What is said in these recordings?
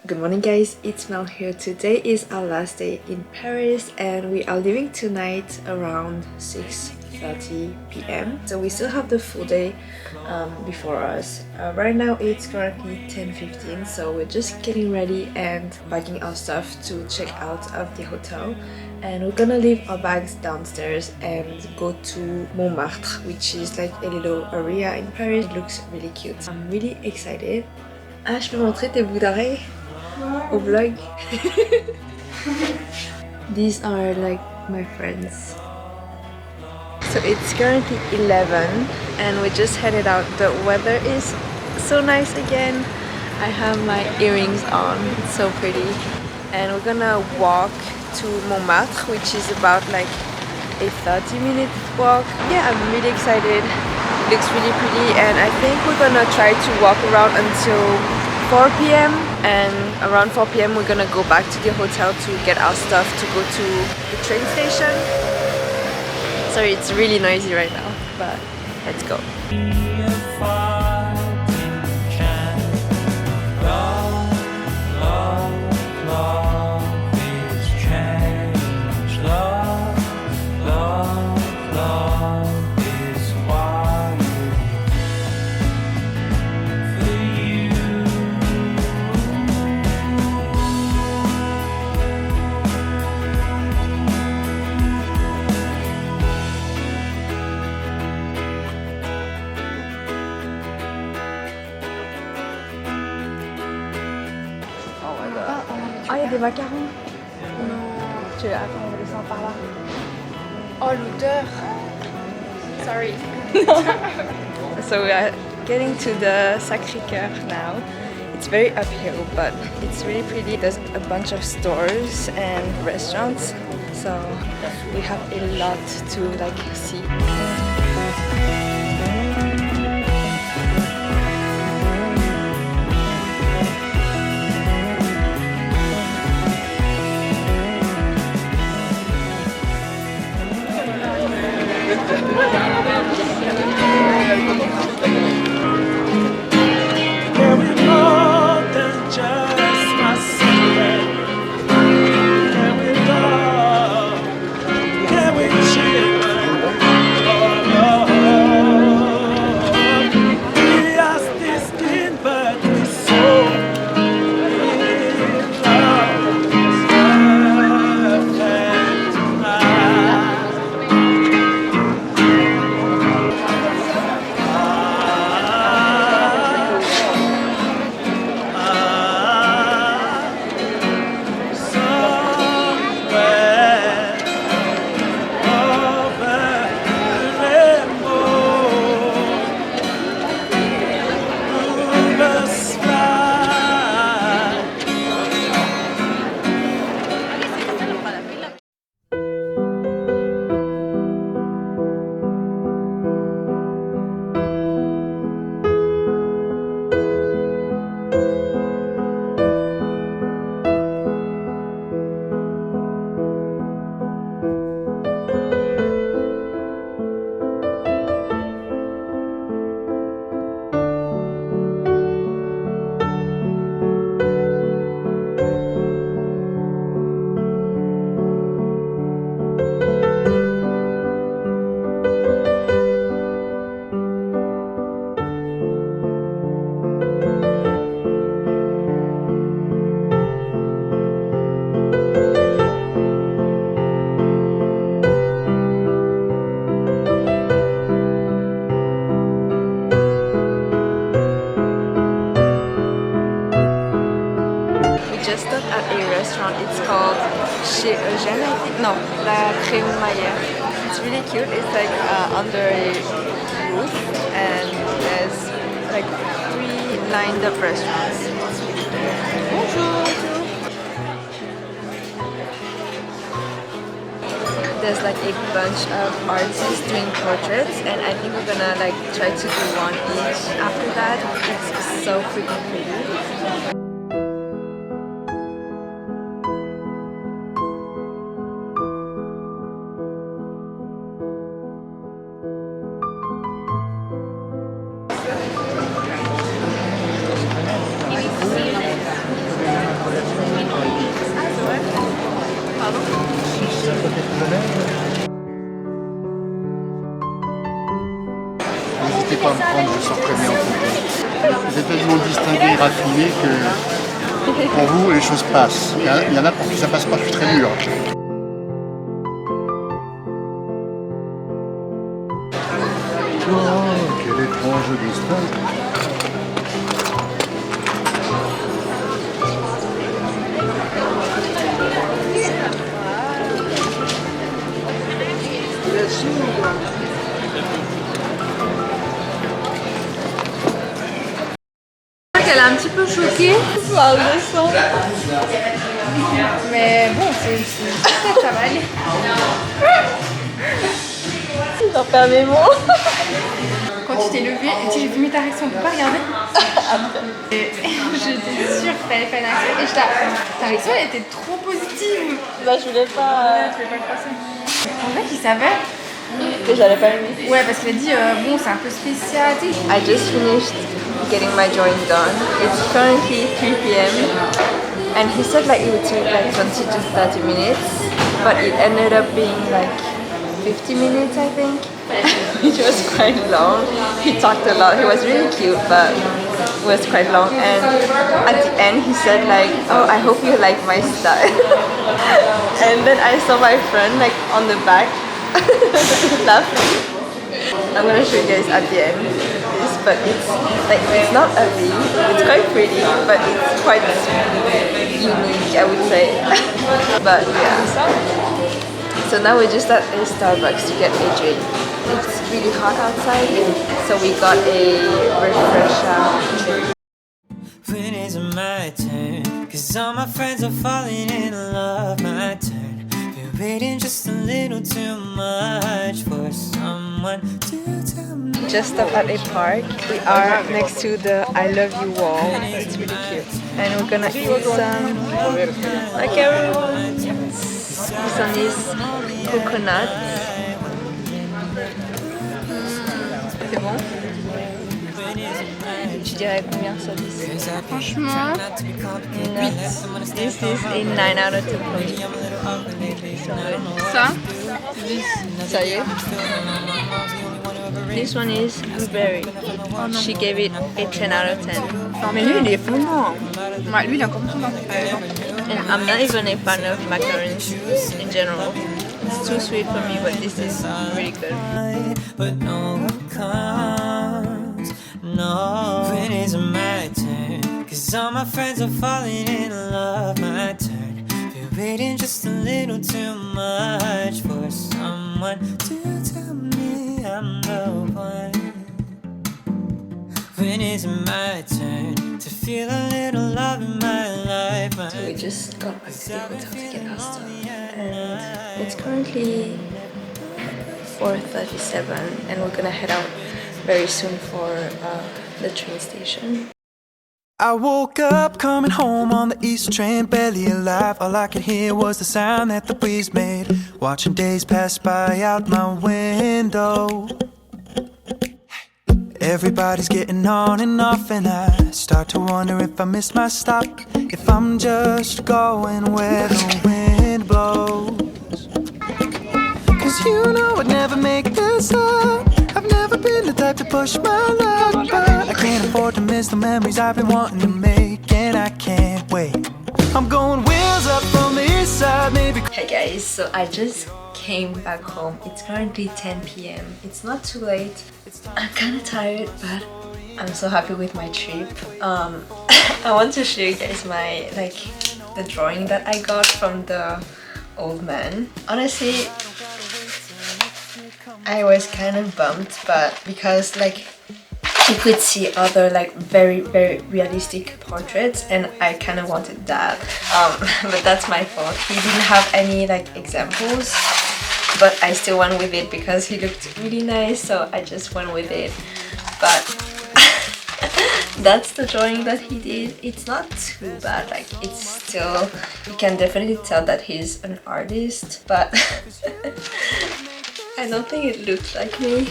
Good morning guys, it's Mel here. Today is our last day in Paris and we are leaving tonight around 6:30 p.m. So we still have the full day before us. Right now it's currently 10:15, so we're just getting ready and packing our stuff to check out of the hotel. And we're gonna leave our bags downstairs and go to Montmartre, which is like a little area in Paris. It looks really cute. I'm really excited. Ah, je peux montrer tes boucles d'oreilles au vlog? These are like my friends. So it's currently 11 and we just headed out. The weather is so nice again. I have my earrings on, it's so pretty. And we're gonna walk to Montmartre, which is about like a 30-minute walk. Yeah, I'm really excited. It looks really pretty and I think we're gonna try to walk around until 4 p.m. and around 4 p.m. we're gonna go back to the hotel to get our stuff to go to the train station. Sorry, it's really noisy right now, but let's go. Ah, il y a des macarons. Non. Attends, on va descendre par là. Oh, l'odeur. Sorry. So we are getting to the Sacré-Cœur now. It's very uphill, but it's really pretty. There's a bunch of stores and restaurants, so we have a lot to like see. Just stopped at a restaurant. It's called Chez Eugène, I think. No, La Crémaillère. It's really cute. It's like under a roof and there's like 3 lined up restaurants. Bonjour. There's like a bunch of artists doing portraits and I think we're gonna like try to do one each after that. It's so freaking pretty. n'hésitez pas à me prendre, je sors très bien en photo. Vous êtes tellement distingué et raffiné que pour vous, les choses passent. Il y en a pour qui ça passe pas, je suis très dur. Oh, quel étrange destin. Elle est un petit peu choquée par le son. Mais bon, peut-être ça va aller. J'en perds mes mots. Quand tu t'es levée, j'ai vu ta réaction, on peut pas regarder. Et j'étais sûre qu'il fallait faire une action. Et ta réaction elle était trop positive. Bah je voulais pas... Je voulais pas le passer. En fait, il savait que j'allais pas aimer. Ouais, parce qu'il a dit, bon, c'est un peu spécial. I just finished getting my drawing done. It's currently 3 p.m. and he said like it would take like 20 to 30 minutes, but it ended up being like 50 minutes I think. It was quite long. He talked a lot. He was really cute, but it was quite long. And at the end he said like, oh, I hope you like my style. And then I saw my friend like on the back laughing. I'm gonna show you guys at the end this, but it's like it's not ugly, it's quite pretty, but it's quite unique I would say. But yeah. So now we're just at a Starbucks to get a drink. It's really hot outside, so we got a refresher. When is it my turn? 'Cause all my friends are falling in love. My turn. Been waiting just a little too much for someone to tell me. Just stopped at a park. We are next to the I love you wall. It's really cute. And we're gonna eat some macarons. This one is coconut. C'est bon? Tu dirais combien sur 10? Franchement, 8. This is a 9 out of 10 for me. So good. ça, Sérieux? This one is blueberry. She gave it a 10 out of 10. mais lui, il est fondant. Ouais, lui, il est encore plus fondant. And I'm not even a fan of macarons in general. It's too sweet for me, but this is really good. But no one comes. No. When is it my turn? 'Cause all my friends are falling in love. My turn. Been waiting just a little too much for someone to tell me I'm the one. When is it my turn to feel a little love in my life? So we just got back to the hotel to get our stuff, and it's currently 4:37, and we're gonna head out very soon for the train station. I woke up coming home on the East train, barely alive. All I could hear was the sound that the breeze made. Watching days pass by out my window. Everybody's getting on and off, and I start to wonder if I missed my stop, if I'm just going where the wind blows. 'Cause you know I'd never make this up. I've never been the type to push my luck, but I can't afford to miss the memories I've been wanting to make, and I can't wait. I'm going wheels up from the east side, maybe. Hey guys, so I just came back home. It's currently 10 p.m. It's not too late. I'm kind of tired, but I'm so happy with my trip. I want to show you guys the drawing that I got from the old man. Honestly, I was kind of bummed, but because you could see other very realistic portraits, and I kind of wanted that, but that's my fault. He didn't have any examples, but I still went with it because he looked really nice, so I just went with it. But that's the drawing that he did. It's not too bad, it's still, you can definitely tell that he's an artist, but I don't think it looks like me.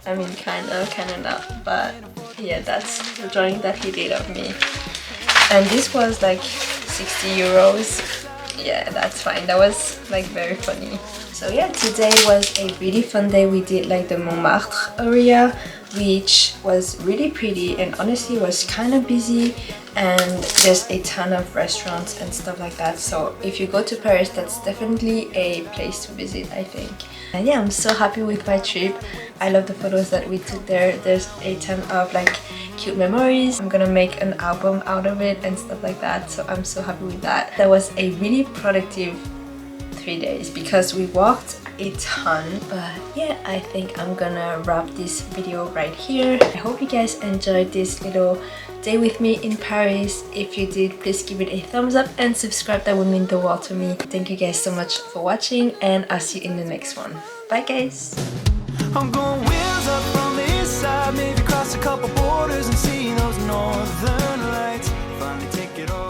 I mean, kind of not, but yeah, that's the drawing that he did of me. And this was 60 euros. Yeah, that's fine. That was very funny. So yeah, today was a really fun day. We did the Montmartre area. which was really pretty and honestly was kind of busy, and there's a ton of restaurants and stuff like that. So if you go to Paris, that's definitely a place to visit, I think. And yeah, I'm so happy with my trip. I love the photos that we took there. There's a ton of like cute memories. I'm gonna make an album out of it and stuff like that, so I'm so happy with that. That was a really productive 3 days because we walked a ton. But yeah, I think I'm gonna wrap this video right here. I hope you guys enjoyed this little day with me in Paris. If you did, please give it a thumbs up and subscribe. That would mean the world to me. Thank you guys so much for watching, and I'll see you in the next one. Bye guys. I'm going wheels up from the east side, maybe cross a couple borders and see those northern lights. Finally take it all.